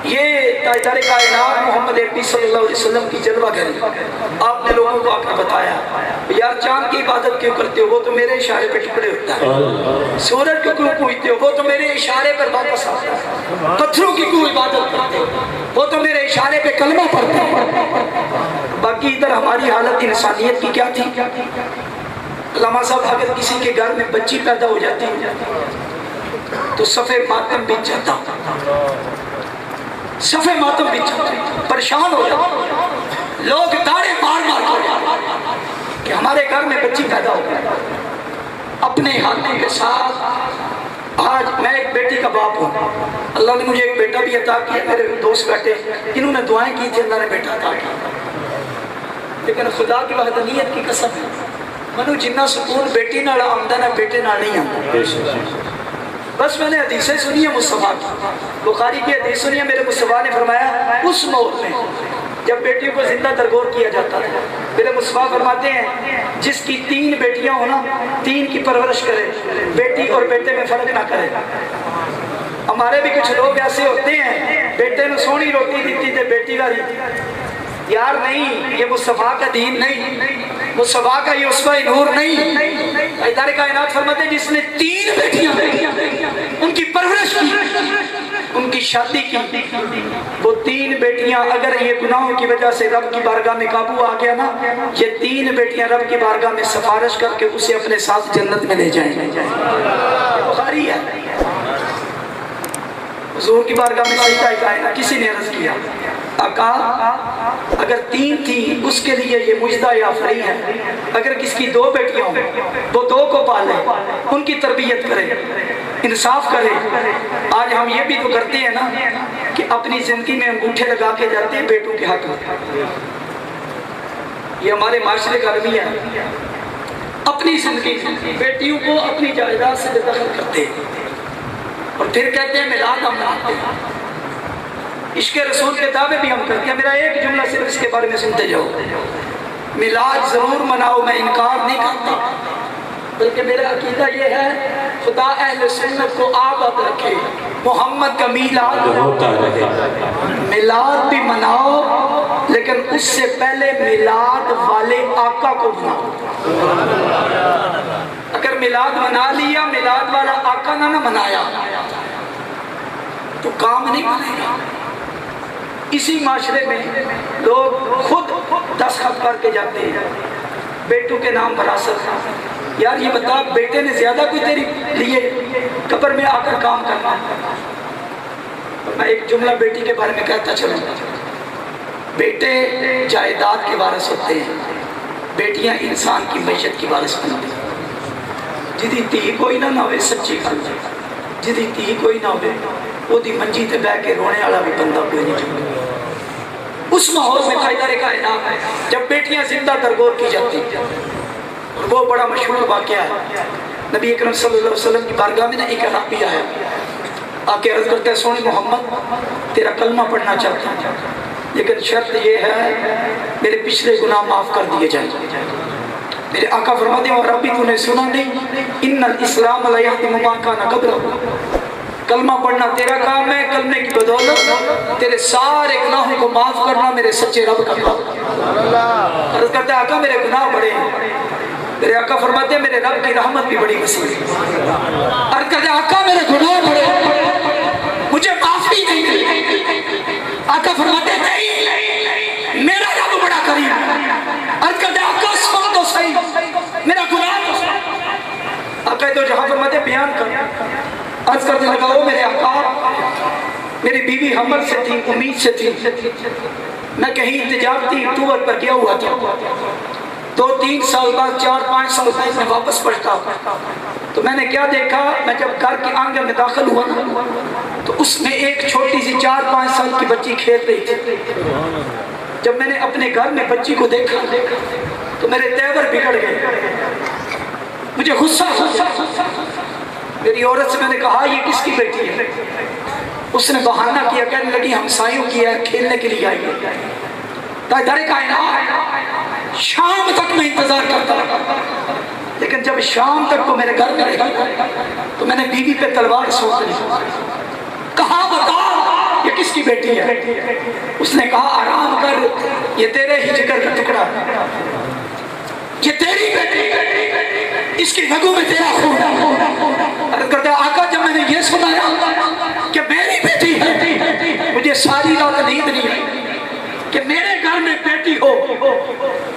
یہ تاجدار کائنات محمد عربی صلی اللہ علیہ وسلم کی جلوہ گری آپ نے لوگوں کو آ کر بتایا یار چاند کی عبادت کیوں کرتے ہو وہ تو میرے اشارے پہ ٹکڑے ہوتا ہے، سورج کو کیوں پوجتے ہو وہ تو میرے اشارے پر واپس آتا ہے، پتھروں کی کیوں عبادت کرتے ہو وہ تو میرے اشارے پہ کلمہ پڑھتے ہیں۔ باقی ادھر ہماری حالت انسانیت کی کیا تھی؟ علامہ صاحب اگر کسی کے گھر میں بچی پیدا ہو جاتی تو صفے ماتم بچ جاتا، صفے ماتم بچ جاتا، پریشان ہو جاتا، لوگ داڑے مار مار کر کہ ہمارے گھر میں بچی پیدا ہو گئی۔ اپنے ہاتھوں کے ساتھ آج میں ایک بیٹی کا باپ ہوں، اللہ نے مجھے ایک بیٹا بھی عطا کیا، میرے دوست بیٹے انہوں نے دعائیں کی تھی، اللہ نے بیٹا عطا کیا، لیکن خدا کی وحدانیت کی قسم ہے منو جنہ سکون بیٹی نال آمدن ہے بیٹے نال نہیں آمدن۔ بس میں نے حدیثیں سنی ہیں مصطفیٰ کی، بخاری کی حدیث سنی ہے، میرے مصطفیٰ نے فرمایا اس موت میں جب بیٹیوں کو زندہ درگور کیا جاتا تھا، میرے مصطفیٰ فرماتے ہیں جس کی 3 بیٹیاں ہو نا 3 کی پرورش کرے، بیٹی اور بیٹے میں فرق نہ کرے۔ ہمارے بھی کچھ لوگ ایسے ہوتے ہیں بیٹے نے سونی روٹی دیتی تھے بیٹی کا یار نہیں، یہ مصطفیٰ کا دین نہیں، مصطفیٰ کا یہ اسوہ نور نہیں۔ تاجدار کائنات فرماتے ہیں جس نے 3 بیٹیاں ان کی پرورش کی، ان کی شادی کی، وہ 3 بیٹیاں اگر یہ گناہوں کی وجہ سے رب کی بارگاہ میں قابو آ گیا نا، یہ 3 بیٹیاں رب کی بارگاہ میں سفارش کر کے اسے اپنے ساتھ جنت میں لے جائیں گے۔ یہ بخاری ہے، حضور کی بارگاہ میں سجدہ کائنات کسی نے عرض کیا آقا اگر 3 تھی اس کے لیے یہ مجدہ یا فری ہے، اگر کس کی 2 بیٹیاں ہوں وہ 2 کو پالے، ان کی تربیت کرے، انصاف کرے۔ آج ہم یہ بھی تو کرتے ہیں نا کہ اپنی زندگی میں انگوٹھے لگا کے جاتے ہیں بیٹوں کے حق میں، یہ ہمارے معاشرے کا رویہ ہے۔ اپنی زندگی میں بیٹیوں کو اپنی جائیداد سے بے دخل کرتے ہیں اور پھر کہتے ہیں میلاد ہم مناتے ہیں، عشق رسول کے دعوے بھی ہم کرتے ہیں۔ میرا ایک جملہ صرف اس کے بارے میں سنتے جاؤ، میلاد ضرور مناؤ، میں انکار نہیں کرتا، بلکہ میرا عقیدہ یہ ہے خدا اہل سنت کو آباد رکھے، محمد کا میلاد ہوتا رہے، میلاد بھی مناؤ لیکن اس سے پہلے میلاد والے آقا کو مناؤ۔ اگر میلاد منا لیا میلاد والا آقا نہ منایا تو کام نہیں بنے گا۔ اسی معاشرے میں لوگ خود دستخط کر کے جاتے ہیں بیٹوں کے نام وراثت۔ یار یہ بتا بیٹے نے زیادہ کوئی تیری لیے قبر میں آ کر کام کرنا؟ میں ایک جملہ بیٹی کے بارے میں کہتا چلوں، بیٹے جائیداد کے وارث ہوتے ہیں، بیٹیاں انسان کی معیشت کی وارث بنتی ہیں۔ جدی تھی کوئی نہ ہوئے سچی گل، جدی تھی کوئی نہ ہوئے وہ دی منجی تے بہ کے رونے والا بھی بندہ کوئی نہیں چاہتا۔ اس ماحول میں تاجدار کائنات ہے جب بیٹیاں زندہ درگور کی جاتی ہیں، اور وہ بڑا مشہور واقعہ ہے، نبی اکرم صلی اللہ علیہ وسلم کی بارگاہ میں ایک اعرابی آیا، آ کے عرض کرتا ہے سونے محمد تیرا کلمہ پڑھنا چاہتا ہوں لیکن شرط یہ ہے میرے پچھلے گناہ معاف کر دیے جائیں۔ میرے آقا فرماتے ہیں اور ربی تو نے سنا نہیں ان الاسلام لا یہدم ما کان قبلہ، کلمہ پڑھنا تیرا کام ہے، کلمے کی بدولت تیرے سارے گناہوں کو معاف کرنا میرے سچے رب کا کام۔ عرض کرتے ہیں آقا میرے گناہ بڑے ہیں، میرے آقا فرماتے ہیں میرے رب کی رحمت بھی بڑی وسیع ہے۔ عرض کرتے ہیں آقا میرے گناہ بڑے ہیں مجھے معافی نہیں ملی، آقا فرماتے ہیں نہیں میرا رب بڑا کریم ہے۔ عرض کرتے ہیں آقا سن تو صحیح میرا گناہ تو صحیح، آقا تو جہاں فرماتے ہیں بیان کر۔ عرض کرتے لگا وہ میرے آقا میری بیوی حمل سے تھی، امید سے تھی، میں کہیں تجارتی ٹور پر گیا ہوا تھا، 2-3 سال بعد 4-5 سال بعد میں واپس پڑھتا تو میں نے کیا دیکھا، میں جب گھر کے آنگن میں داخل ہوا نا تو اس میں ایک چھوٹی سی 4-5 سال کی بچی کھیل رہی تھی۔ جب میں نے اپنے گھر میں بچی کو دیکھا تو میرے تیور بگڑ گئے، مجھے غصہ، میری عورت سے میں نے کہا یہ کس کی بیٹی ہے؟ اس نے بہانہ کیا، کہنے لگی ہمسایوں کی ہے، کھیلنے کے لیے آئی ہے۔ تاجدار کائنات شام تک میں انتظار کرتا رہا، لیکن جب شام تک کو میرے گھر میں رہی تو میں نے بیوی پہ تلوار سوچ لی، کہا کس کی بیٹی ہے؟ اس نے کہا آرام کر، یہ تیرے ہی جگر کا ٹکڑا ہے، یہ تیری بیٹی، اس کی رگوں میں تیرا خون۔ عرض کرتا آقا جب میں نے یہ سنایا کہ میری بیٹی ہے، مجھے ساری رات نیند نہیں آئی کہ میرے گھر میں بیٹی ہو،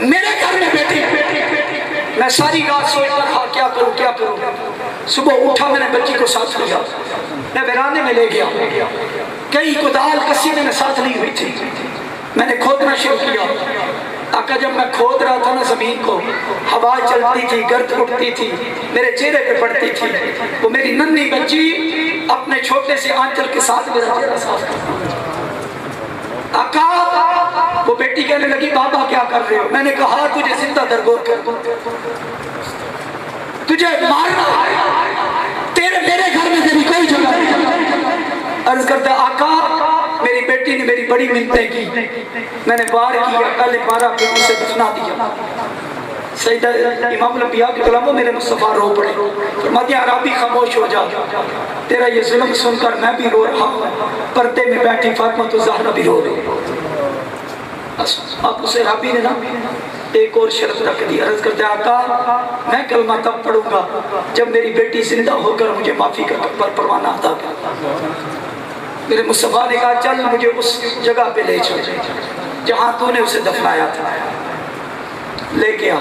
میرے گھر میں بیٹی۔ میں ساری رات سوچتا رہا کیا کروں کیا کروں۔ صبح اٹھا، میں نے بچی کو ساتھ لیا، میں ویرانے میں لے گیا، کئی کدال کسی میں نے ساتھ لی ہوئی تھی، میں نے کھودنا شروع کیا۔ آقا جب میں کھود رہا تھا نا زمین کو، ہوا چلتی تھی، گرد اٹھتی تھی، میرے چہرے پہ پڑتی تھی، وہ میری ننھی بچی اپنے چھوٹے سے آنچل کے ساتھ میرا چہرہ صاف کرتی۔ آقا وہ بیٹی کہنے لگی بابا کیا کر رہے ہو؟ میں نے کہا تجھے زندہ درگور کر، تجھے مارنا، تیرے میرے گھر میں تیری کوئی جگہ نہیں۔ عرض کرتا آقا میری بیٹی نے میری بڑی منتیں کی، میں نے وار کیا، پہلے مارا پھر اسے دفنا دیا۔ سیدہ امام الانبیاء کے کلاموں میرے مصطفیٰ رو پڑے، فرماتے ہیں عربی خاموش ہو جا، تیرا یہ ظلم سن کر میں بھی رو رہا ہوں، پردے میں بیٹھی فاطمہ الزہرا بھی رو رہی۔ اب اسے رابی نے نا ایک اور شرط رکھ دی، عرض کرتے آقا میں کلمہ تب پڑھوں گا جب میری بیٹی زندہ ہو کر مجھے معافی کا پروانہ عطا کر۔ میرے مصطفیٰ نے کہا چل مجھے اس جگہ پہ لے چل جہاں تو نے اسے دفنایا تھا، لے کے آ۔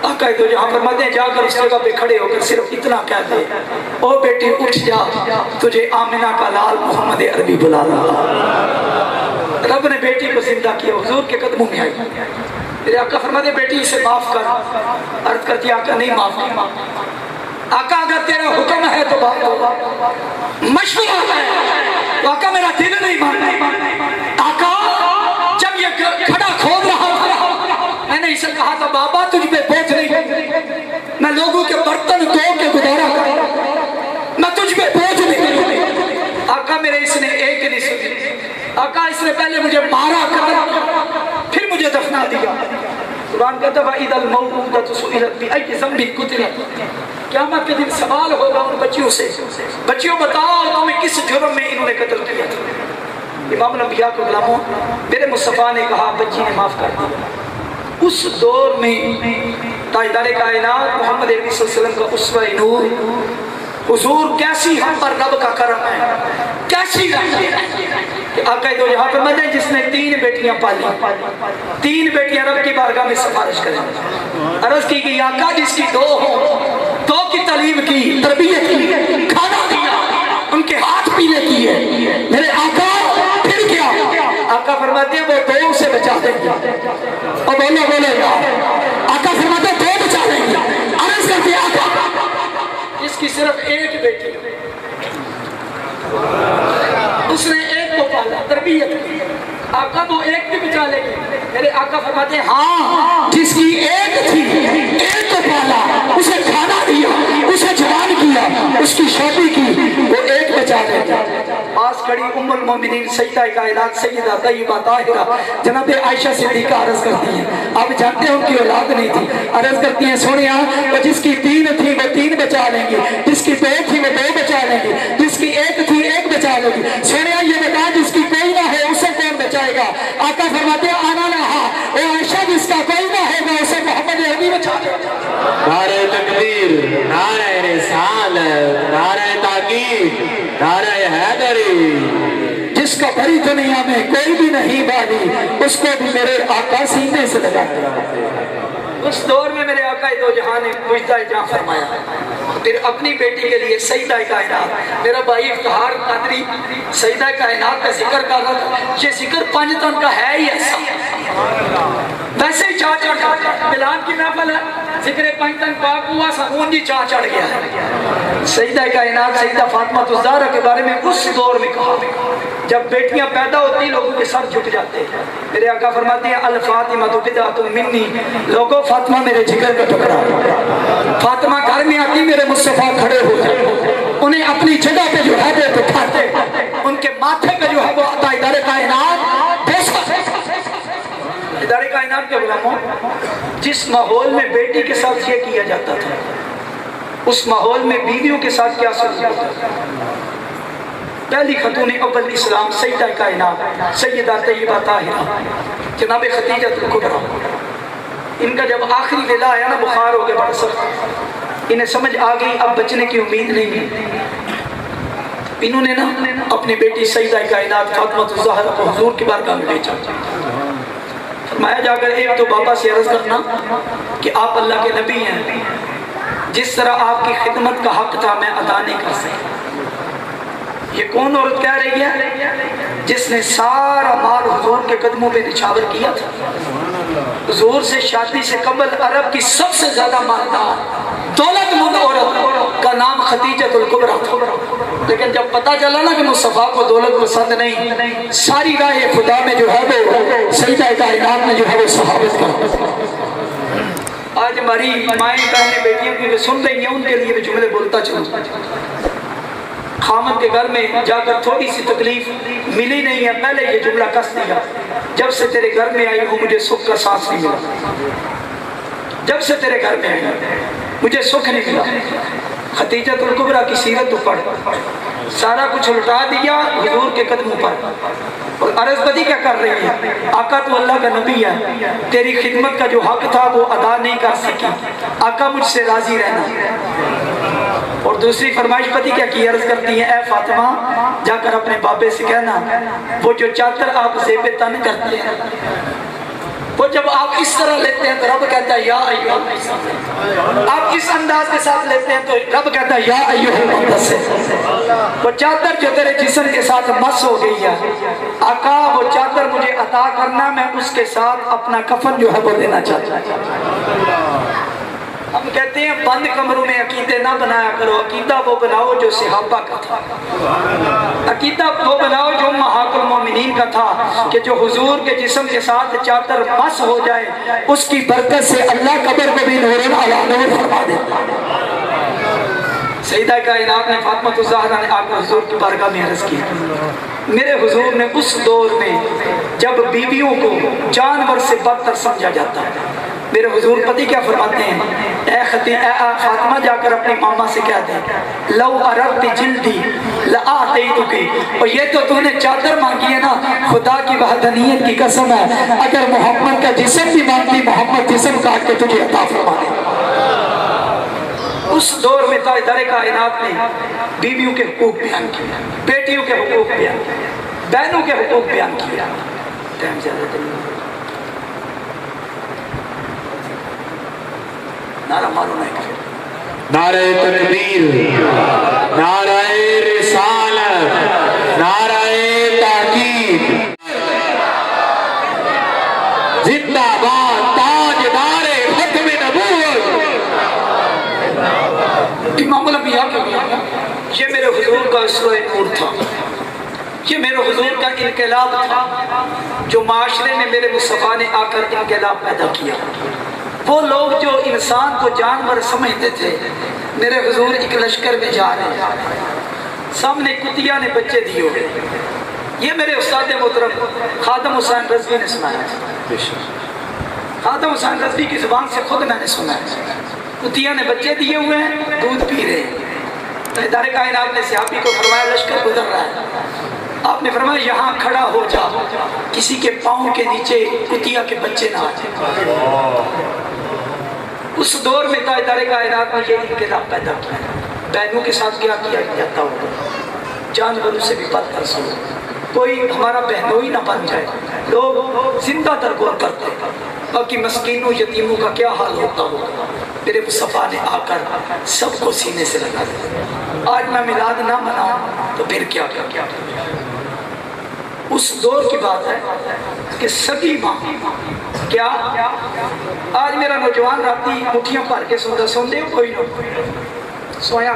آقا تو جہاں فرماتے ہیں جا کر اس جگہ پہ کھڑے ہو کر صرف اتنا کہہ دے، او بیٹی اٹھ جا، تجھے آمنہ کا لال محمد عربی بلا رہا۔ رب نے بیٹی کو زندہ کیا، حضور کے قدموں میں آئی۔ میرے آقا فرماتے ہیں بیٹی اسے معاف کر۔ عرض کرتی آقا نہیں معاف کی۔ آقا اگر تیرا حکم ہے تو بات ہو، مشورہ ہے تو آقا میرا دل نہیں مانتا۔ آقا جب یہ کھڑا کھود رہا تھا میں نے اسے کہا تھا بابا تجھ پہ بوجھ نہیں، میں لوگوں کے برتن دھو کے گزارا کروں، میں تجھ پہ بوجھ نہیں۔ آقا میرے اس نے ایک نہیں سنی، آقا اس نے پہلے مجھے مارا کرا پھر مجھے دفنا دیا۔ قرآن کہتا ہے وَإِذَا الْمَوْءُودَةُ سُئِلَتْ بِأَيِّ ذَنبٍ قُتِلَتْ، قیامت کے دن سوال ہوگا ان بچیوں سے، بچیوں بتاؤ تمہیں کس جرم میں انہوں نے قتل کیا تھا۔ امام الانبیاء کو غلاموں میرے مصطفیٰ نے کہا بچی نے معاف کر دیا۔ اس دور میں تاجدار کائنات محمد عربی صلی اللہ علیہ وسلم کا اسوہ نور حضور کیسی ہم پر رب کا کرم ہے، کیسی رحمت۔ آقا دو جہاں پہ مدد جس نے 3 بیٹیاں پالی، 3 بیٹیاں رب کی بارگاہ میں سفارش کریں۔ عرض کی کہ آقا جس کی 2 ہوں، 2 کی تعلیم کی، تربیت کی، کھانا دیا، ان کے ہاتھ پینے کی ہے، میرے آقا پھر کیا؟ آقا فرماتے ہیں وہ 2 سے بچا دیں گے۔ اور بولے یار، آقا فرماتے ہیں 2 بچا دیں گے۔ عرض کرتے ہیں آقا اس کی صرف 1 بیٹی، اس نے 1 کو پالا، تربیت کی، آقا وہ 1 بھی بچا لے گی۔ میرے آقا فرماتے ہیں ہاں جس کی 1 تھی، 1 کو پالا، اسے کھانا دیا، اسے جوان کیا، اس کی شادی کی، وہ 1 بچا لے گا۔ پاس کھڑی ام المومنین سیدہ کائنات سیدہ طیبہ طاہرہ جناب عائشہ صدیقہ عرض کرتی ہیں، آپ جانتے ہیں ان کی اولاد نہیں تھی، عرض کرتی ہیں سونیا وہ جس کی 3 تھی وہ 3 بچا لیں گی، جس کی 2 تھی وہ 2 بچا لیں گی، جس کی 1 تھی 1 بچا لیں گی۔ سونیا یہ بتا جس کی کوئی نہ ہے اسے کون بچائے گا؟ آقا فرماتے ہیں آنا نہا اے عائشہ جس کا کوئی نہ ہوگا اسے محمد عربی بچا لے گا۔ نعرہ تکبیر، نعرہ رسالت، نعرہ تحقیق، نعرہ حیدری۔ جس کا بڑی دنیا میں کوئی بھی نہیں بالی اس کو بھی میرے آقا سینے سے لگا کر۔ اس دور میں میرے آقا دو جہاں نے مجدہ جہاں فرمایا، پھر اپنی بیٹی کے لیے سیدہ کائنات میرا بھائی افتخار قادری سیدہ کائنات کا ذکر کر رہا تھا۔ یہ ذکر 5 تن کا ہے ہی ایسا، ویسے ہی چاہ چڑھ جاتا۔ ملان کی محفل ہے، ذکر 5 تن پاک ہوا، سکون جی چاہ چڑھ گیا ہے۔ سیدہ کائنات سیدہ فاطمہ الزہرا کے بارے میں اس دور میں کہا جب بیٹیاں پیدا ہوتی لوگوں کے سر جھک جاتے ہیں۔ میرے آقا فرماتے ہیں الفاطمہ بضعۃ منی، لوگوں فاطمہ میرے جگر کا ٹکڑا۔ فاطمہ گھر میں آتی میرے مصطفیٰ کھڑے ہو جاتے، انہیں اپنی جگہ پہ جو ہے وہ بٹھاتے، ان کے ماتھے پہ جو ہے وہ تاجدار کائنات ادارے کائنات کے غلاموں، جس ماحول میں بیٹی کے ساتھ یہ کیا جاتا تھا اس ماحول میں بیویوں کے ساتھ کیا سلوک ہوتا تھا؟ پہلی خاتون اول اسلام سیدہ کائنات سیدہ طیبہ طاہرہ جناب خدیجہ الکبریٰ، ان کا جب آخری ویلا آیا نا بخار ہو گیا بڑا سخت، انہیں سمجھ آ گئی اب بچنے کی امید نہیں ہے، انہوں نے نا اپنی بیٹی سیدہ کائنات فاطمہ الزہرا کو حضور کی بارگاہ میں بھیجا، فرمایا جا کر ایک تو بابا سے عرض کرنا کہ آپ اللہ کے نبی ہیں، جس طرح آپ کی خدمت کا حق تھا میں ادا نہیں کر سکتا۔ یہ کون عورت کہہ رہی ہے؟ جس نے سارا مال حضور کے قدموں پہ نچھاور کیا تھا، حضور سے شادی سے قبل عرب کی سب سے زیادہ مالدار دولت مند عورت کا نام خدیجہ الکبریٰ تھا، لیکن جب پتہ چلا نا کہ مصطفیٰ کو دولت پسند نہیں، ساری راہ خدا میں جو ہے وہ سیدہ کائنات میں جو ہے وہ صحابت کا۔ آج ہماری مائیں بہنیں بیٹیوں کی جو سن رہی ہیں ان کے لیے میں جملے بولتا چلوں، خامد کے گھر میں جا کر تھوڑی سی تکلیف ملی نہیں ہے، پہلے یہ جملہ کس دیا، جب سے تیرے گھر میں آئی ہوں مجھے سکھ کا سانس نہیں ملا، جب سے تیرے گھر میں آئی مجھے سکھ نہیں ملا۔ خدیجہ الکبریٰ کی سیرت تو پڑھ، سارا کچھ لٹا دیا حضور کے قدموں پر، اور عرض بدی کیا کر رہی ہے؟ آقا تو اللہ کا نبی ہے، تیری خدمت کا جو حق تھا وہ ادا نہیں کر سکی، آقا مجھ سے راضی رہنا۔ اور دوسری فرمائش پتی کیا کی؟ عرض کرتی ہیں اے فاطمہ جا کر اپنے بابے سے کہنا وہ جو چادر آپ زیب تن کرتے ہیں وہ جب آپ اس طرح لیتے ہیں تو رب کہتا ہے یا ایھا المزمل، آپ اس انداز کے ساتھ لیتے ہیں تو رب کہتا ہے یا ایھا المدثر، وہ چادر جو تیرے جسم کے ساتھ مس ہو گئی ہے آقا وہ چادر مجھے عطا کرنا، میں اس کے ساتھ اپنا کفن جو ہے وہ دینا چاہتا ہوں۔ ہم کہتے ہیں بند کمروں میں عقیدے نہ بنایا کرو، عقیدہ وہ بناؤ جو صحابہ کا تھا، عقیدہ وہ بناؤ جو امہات المومنین کا تھا، کہ جو حضور کے جسم کے ساتھ چادر مس ہو جائے اس کی برکت سے اللہ قبر کو بھی نور علی نور فرما دیتا۔ سیدہ کائنات نے فاطمہ الزہرا نے آ کر حضور کی بارگاہ میں عرض کی، میرے حضور نے اس دور میں جب بیویوں کو جانور سے بدتر سمجھا جاتا ہے، میرے حضور پتی کیا فرماتے ہیں اے فاطمہ جا کر اپنی ماما سے کہہ دیں لو اردت جلدی لآتیتکی، اور یہ تو نے چادر مانگی ہے نا، خدا کی وحدانیت کی قسم ہے اگر محمد کا جسم بھی مانگتی محمد جسم کاٹ کے تجھے عطا فرما دے۔ اس دور میں تاجدار کائنات نے بیویوں کے حقوق بیان کیے، بیٹیوں کے حقوق بیان کیے، بہنوں کے حقوق بیان کیے۔ ٹائم زیادہ نہیں، نعرہ مارو نہیں، نعرہ تکبیر، نعرہ رسالت، نعرہ تحقیق، زندہ باد تاجدار ختم نبوت۔ امام الانبیاء یہ میرے حضور کا اسوہ نور تھا، یہ میرے حضور کا انقلاب تھا جو معاشرے میں میرے مصطفیٰ نے آ کر انقلاب پیدا کیا۔ وہ لوگ جو انسان کو جانور سمجھتے تھے، میرے حضور ایک لشکر میں جا رہے ہیں، سامنے کتیا نے بچے دیے ہوئے، یہ میرے استاد محترم خادم حسین رضوی نے سنایا ہے، خادم حسین رضوی کی زبان سے خود میں نے سنا ہے، کتیا نے بچے دیے ہوئے ہیں دودھ پی رہے ہیں، تاجدار کائنات نے صحابی کو فرمایا لشکر گزر رہا ہے، آپ نے فرمایا یہاں کھڑا ہو جا، کسی کے پاؤں کے نیچے کتیا کے بچے نہ آ جائیں۔ اس دور میں تاجدار کائنات نے یہ انقلاب پیدا کیا، بہنوں کے ساتھ کیا کیا جاتا ہوگا، جانوروں سے بھی بدتر سلوک، کوئی ہمارا بہنوئی نہ بن جائے، لوگ زندہ ترغور کرتے ہیں، باقی مسکینوں یتیموں کا کیا حال ہوتا ہوگا۔ میرے مصطفیٰ نے آ کر سب کو سینے سے لگا دیا۔ آج میں میلاد نہ مناؤں تو پھر کیا کیا، اس دور کی بات ہے کہ سگی ماں کیا، آج میرا نوجوان راتی مٹھیاں بھر کے سوندا، سوندے ہو کوئی نہ سویا،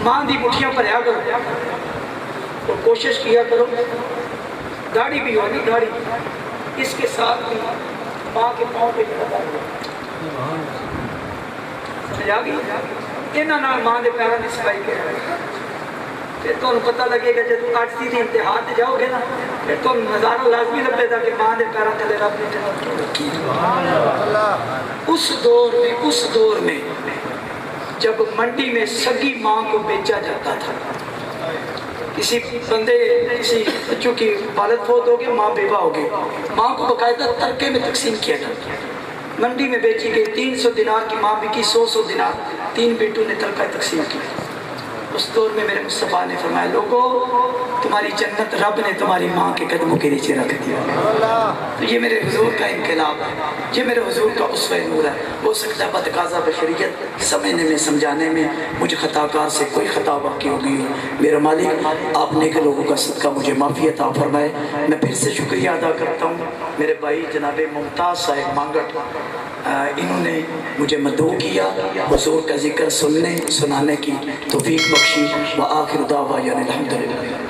ماں دی مٹھیاں بھریا کرو اور کوشش کیا کرو، داڑھی بھی ہوگی، داڑھی اس کے ساتھ بھی ماں کے پاؤں پہ لگا دو، سمجھ آ گئی؟ انہاں نال ماں دے پیراں دی صفائی کرو، پھر تمہیں پتہ لگے گا جب عاجزی دی انتہا تے جاؤ گے نا، پھر تم نظارہ لازمی لبے گا کہ ماں دے پیراں تلے رب نے جنت کیوں رکھی۔ اس دور میں جب منڈی میں سگی ماں کو بیچا جاتا تھا، کسی بندے کسی بچوں کی والد فوت ہو گئے، ماں بیوہ ہو گئی، ماں کو باقاعدہ ترکے میں تقسیم کیا جاتا ہے، منڈی میں بیچی گئی، 300 دینار کی ماں بکی، 100 دینار، 3 بیٹوں نے ترکہ تقسیم کیا۔ اس دور میں میرے مصطفیٰ نے فرمایا لوگوں تمہاری جنت رب نے تمہاری ماں کے قدموں کے نیچے رکھ دیا۔ تو یہ میرے حضور کا انقلاب ہے، یہ میرے حضور کا اسوہ نور ہے۔ ہو سکتا ہے بتقاضا بشریت سمجھنے میں سمجھانے میں مجھے خطا کار سے کوئی خطا واقع ہو گئی ہو، میرا مالک آپ نیک لوگوں کا صدقہ مجھے معافی عطا فرمائے۔ میں پھر سے شکریہ ادا کرتا ہوں میرے بھائی جناب ممتاز صاحب مانگٹ، انہوں نے مجھے مدعو کیا، حضور کا ذکر سننے سنانے کی توفیق بخشی۔ وآخر دعوانا الحمدللہ۔